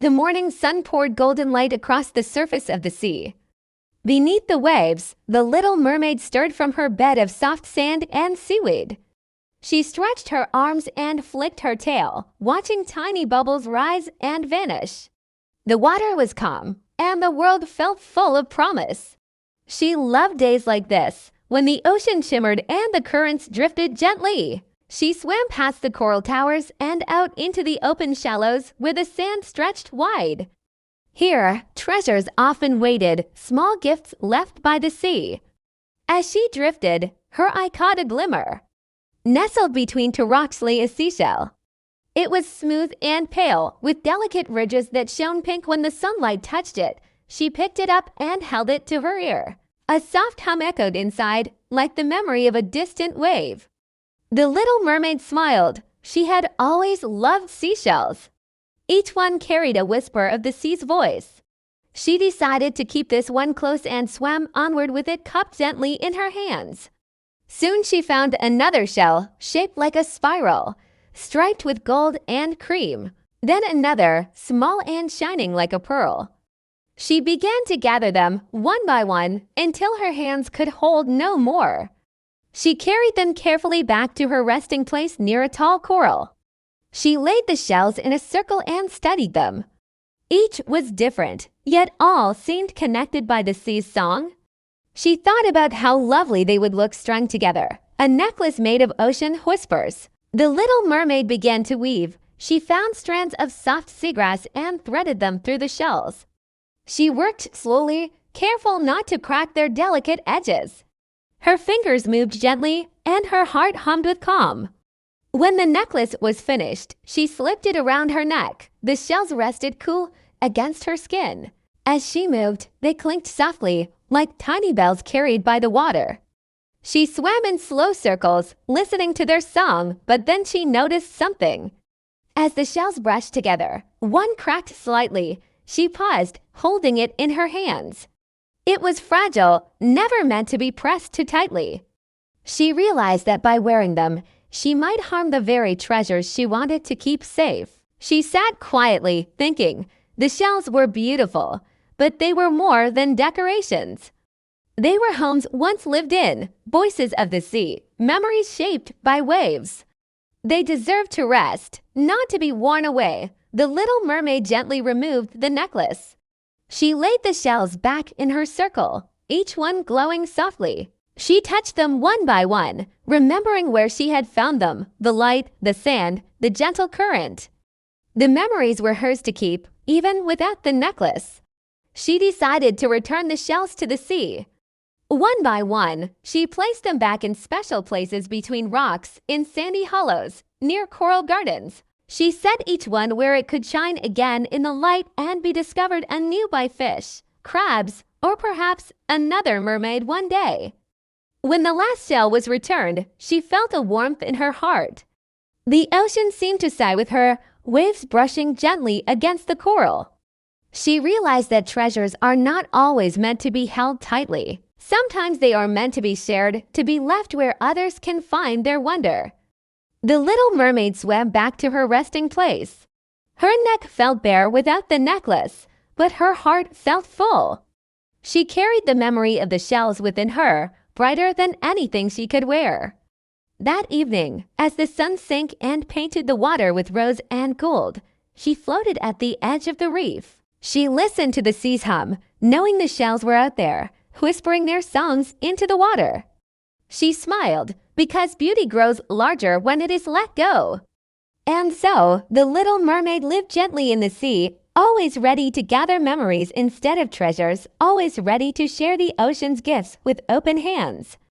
The morning sun poured golden light across the surface of the sea. Beneath the waves, the little mermaid stirred from her bed of soft sand and seaweed. She stretched her arms and flicked her tail, watching tiny bubbles rise and vanish. The water was calm, and the world felt full of promise. She loved days like this, when the ocean shimmered and the currents drifted gently. She swam past the coral towers and out into the open shallows where the sand stretched wide. Here, treasures often waited, small gifts left by the sea. As she drifted, her eye caught a glimmer. Nestled between two rocks lay a seashell. It was smooth and pale, with delicate ridges that shone pink when the sunlight touched it. She picked it up and held it to her ear. A soft hum echoed inside, like the memory of a distant wave. The little mermaid smiled. She had always loved seashells. Each one carried a whisper of the sea's voice. She decided to keep this one close and swam onward with it cupped gently in her hands. Soon she found another shell, shaped like a spiral, striped with gold and cream. Then another, small and shining like a pearl. She began to gather them one by one until her hands could hold no more. She carried them carefully back to her resting place near a tall coral. She laid the shells in a circle and studied them. Each was different, yet all seemed connected by the sea's song. She thought about how lovely they would look strung together, a necklace made of ocean whispers. The little mermaid began to weave. She found strands of soft seagrass and threaded them through the shells. She worked slowly, careful not to crack their delicate edges. Her fingers moved gently, and her heart hummed with calm. When the necklace was finished, she slipped it around her neck. The shells rested cool against her skin. As she moved, they clinked softly, like tiny bells carried by the water. She swam in slow circles, listening to their song, but then she noticed something. As the shells brushed together, one cracked slightly. She paused, holding it in her hands. It was fragile, never meant to be pressed too tightly. She realized that by wearing them, she might harm the very treasures she wanted to keep safe. She sat quietly, thinking. The shells were beautiful, but they were more than decorations. They were homes once lived in, voices of the sea, memories shaped by waves. They deserved to rest, not to be worn away. The little mermaid gently removed the necklace. She laid the shells back in her circle, each one glowing softly. She touched them one by one, remembering where she had found them, the light, the sand, the gentle current. The memories were hers to keep, even without the necklace. She decided to return the shells to the sea. One by one, she placed them back in special places between rocks, in sandy hollows, near coral gardens. She set each one where it could shine again in the light and be discovered anew by fish, crabs, or perhaps another mermaid one day. When the last shell was returned, she felt a warmth in her heart. The ocean seemed to sigh with her, waves brushing gently against the coral. She realized that treasures are not always meant to be held tightly. Sometimes they are meant to be shared, to be left where others can find their wonder. The little mermaid swam back to her resting place. Her neck felt bare without the necklace, but her heart felt full. She carried the memory of the shells within her, brighter than anything she could wear. That evening, as the sun sank and painted the water with rose and gold, she floated at the edge of the reef. She listened to the sea's hum, knowing the shells were out there, whispering their songs into the water. She smiled, because beauty grows larger when it is let go. And so, the little mermaid lived gently in the sea, always ready to gather memories instead of treasures, always ready to share the ocean's gifts with open hands.